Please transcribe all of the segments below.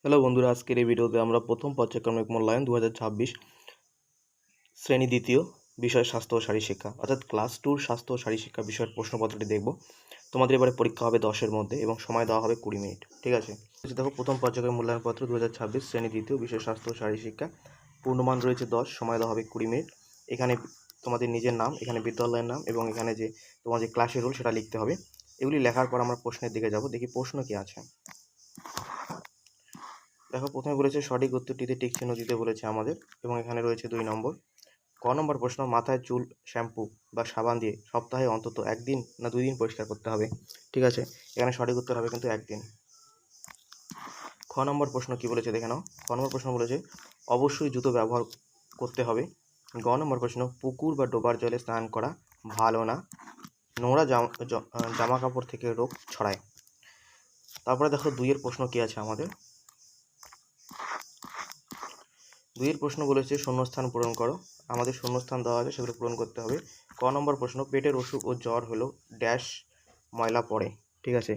Hello বন্ধুরা, আজকের এই ভিডিওতে আমরা প্রথম পর্যায়ক্রমিক মূল্যায়ন 2026 শ্রেণী দ্বিতীয় বিষয় স্বাস্থ্য ও শারীরশিক্ষা অর্থাৎ ক্লাস 2 স্বাস্থ্য ও শারীরশিক্ষা বিষয়ের প্রশ্নপত্রটি দেখব। তোমাদের এবারে পরীক্ষা হবে 10-এর মধ্যে এবং সময় দেওয়া হবে 20 মিনিট। ঠিক আছে, দেখো প্রথম পর্যায়ক্রমিক মূল্যায়নপত্র 2026 শ্রেণী দ্বিতীয় বিষয় স্বাস্থ্য ও শারীরশিক্ষা। পূর্ণমান রয়েছে 10, সময় দেওয়া হবে 20 মিনিট। এখানে তোমাদের নিজের নাম, এখানে বিদ্যালয়ের নাম এবং এখানে যে তোমার যে ক্লাসের রোল সেটা লিখতে হবে। এগুলি লেখার পর আমরা প্রশ্নের দিকে যাব। দেখি প্রশ্ন কি আছে। দেখো প্রথমে বলেছে সঠিক উত্তরটিতে টিক চিহ্ন দিতে বলেছে আমাদের এবং এখানে রয়েছে 2 নম্বর। ক নম্বর প্রশ্ন, মাথায় চুল শ্যাম্পু বা সাবান দিয়ে সপ্তাহে অন্তত 1 দিন না 2 দিন পরিষ্কার করতে হবে। ঠিক আছে, এখানে সঠিক উত্তর হবে কিন্তু 1 দিন। খ নম্বর প্রশ্ন কি বলেছে দেখে নাও। খ নম্বর প্রশ্ন বলেছে অবশ্যই জুতো ব্যবহার করতে হবে। গ নম্বর প্রশ্ন, পুকুর বা ডোবার জলে স্নান করা ভালো না, নোংরা জামা কাপড় থেকে রোগ ছড়ায়। তারপরে দেখো 2-এর প্রশ্ন কি আছে আমাদের। 2-এর প্রশ্ন বলেছে শূন্যস্থান পূরণ করো। আমাদের শূন্যস্থান দেওয়া আছে, সেগুলো পূরণ করতে হবে। ক নম্বর প্রশ্ন, পেটের অসুখ ও জ্বর হলো ড্যাশ ময়লা পড়ে। ঠিক আছে,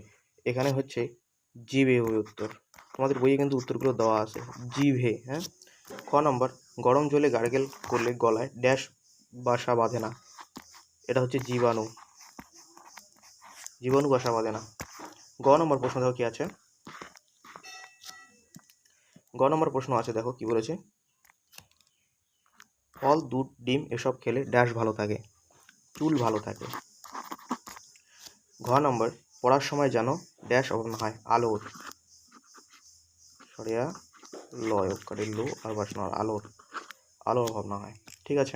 এখানে হচ্ছে জিভে হবে উত্তর। তোমাদের বইয়ে কিন্তু উত্তরগুলো দেওয়া আছে জিভে। হ্যাঁ। খ নম্বর, গরম জলে গার্গেল করলে গলায় ড্যাশ বাসা বাঁধে না। এটা হচ্ছে জীবাণু বাসা বাঁধে না। গ নম্বর প্রশ্ন দেখো কি আছে। গ নম্বর প্রশ্ন আছে, দেখো কি বলেছে, ফল, দুধ, ডিম এসব খেলে ড্যাশ ভালো থাকে, চুল ভালো থাকে। ঘ নম্বর, পড়ার সময় যেন ড্যাশ অভাব না হয়, আলোর, সরিয়া লয়কারের লো আর বাসনার আলোর অভাব না হয়। ঠিক আছে,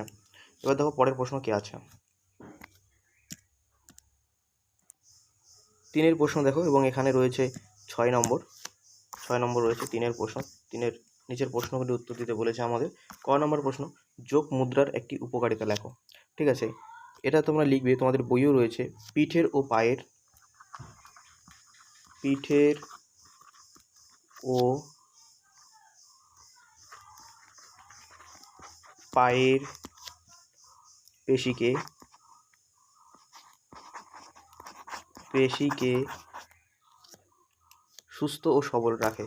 এবার দেখো পরের প্রশ্ন কি আছে। 3-এর প্রশ্ন দেখো এবং এখানে রয়েছে 6 নম্বর। 6 নম্বর রয়েছে 3-এর প্রশ্ন। 3-এর নিচের প্রশ্নগুলি উত্তর দিতে বলেছে আমাদের। ক নম্বর প্রশ্ন, যোগ মুদ্রার একটি উপকারিতা লেখো। ঠিক আছে, এটা তোমরা লিখবে, তোমাদের বইও রয়েছে। পিঠের ও পায়ের পেশিকে সুস্থ ও সবল রাখে।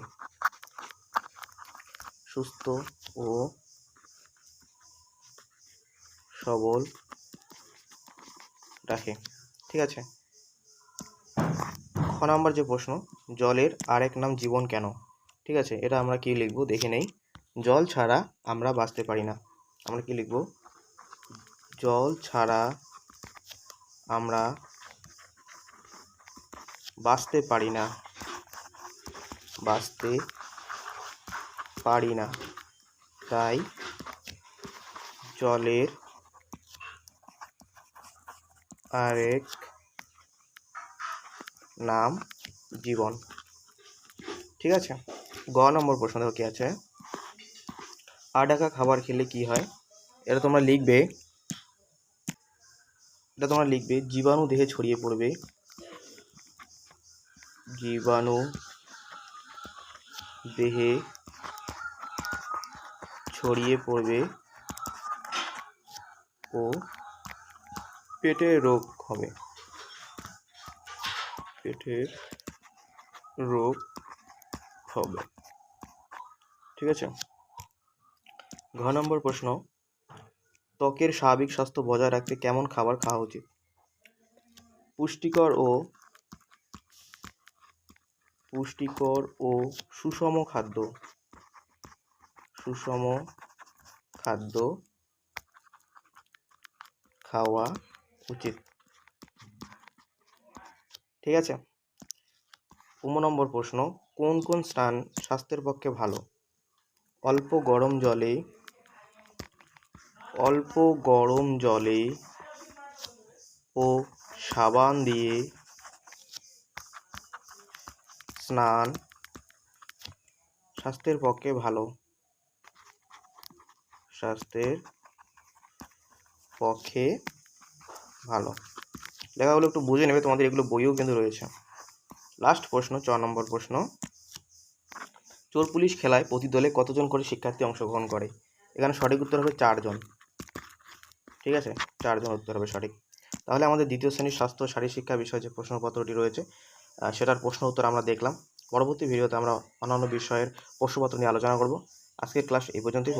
ঠিক আছে। খ নম্বর যে প্রশ্ন, জলের আরেক নাম জীবন কেন। ঠিক আছে, এটা আমরা কি লিখব দেখে নেই। জল ছাড়া আমরা বাঁচতে পারি না। আমরা কি লিখব, জল ছাড়া আমরা বাঁচতে পারি না, তাই জলের আরেক নাম জীবন। ঠিক আছে। গ নম্বর প্রশ্ন দেখো কি আছে। আঢাকা খাবার খেলে কি হয়। এটা তোমরা লিখবে জীবাণু দেহে ছড়িয়ে পড়বে ও পেটের রোগ হবে। ঠিক আছে। ঘ নম্বর প্রশ্ন, ত্বকের স্বাভাবিক স্বাস্থ্য বজায় রাখতে কেমন খাবার খাওয়া উচিত। পুষ্টিকর ও সুষম খাদ্য খাওয়া উচিত। ঠিক আছে। 15 নম্বর প্রশ্ন, কোন কোন স্নান স্বাস্থ্যের পক্ষে ভালো। অল্প গরম জলে ও সাবান দিয়ে স্নান স্বাস্থ্যের পক্ষে ভালো। লেখাগুলো একটু বুঝে নেবে, তোমাদের এগুলো বইও কিন্তু রয়েছে। লাস্ট প্রশ্ন, 4 নম্বর প্রশ্ন, চোর পুলিশ খেলায় প্রতি দলে কতজন করে শিক্ষার্থী অংশগ্রহণ করে। এখানে সঠিক উত্তর হবে 4 জন। ঠিক আছে, 4 জন উত্তর হবে সঠিক। তাহলে আমাদের দ্বিতীয় শ্রেণীর স্বাস্থ্য শারীরশিক্ষা বিষয়ে যে প্রশ্নপত্রটি রয়েছে সেটার প্রশ্ন উত্তর আমরা দেখলাম। পরবর্তী ভিডিওতে আমরা অন্যান্য বিষয়ের প্রশ্নপত্র নিয়ে আলোচনা করব। আজকের ক্লাস এই পর্যন্তই।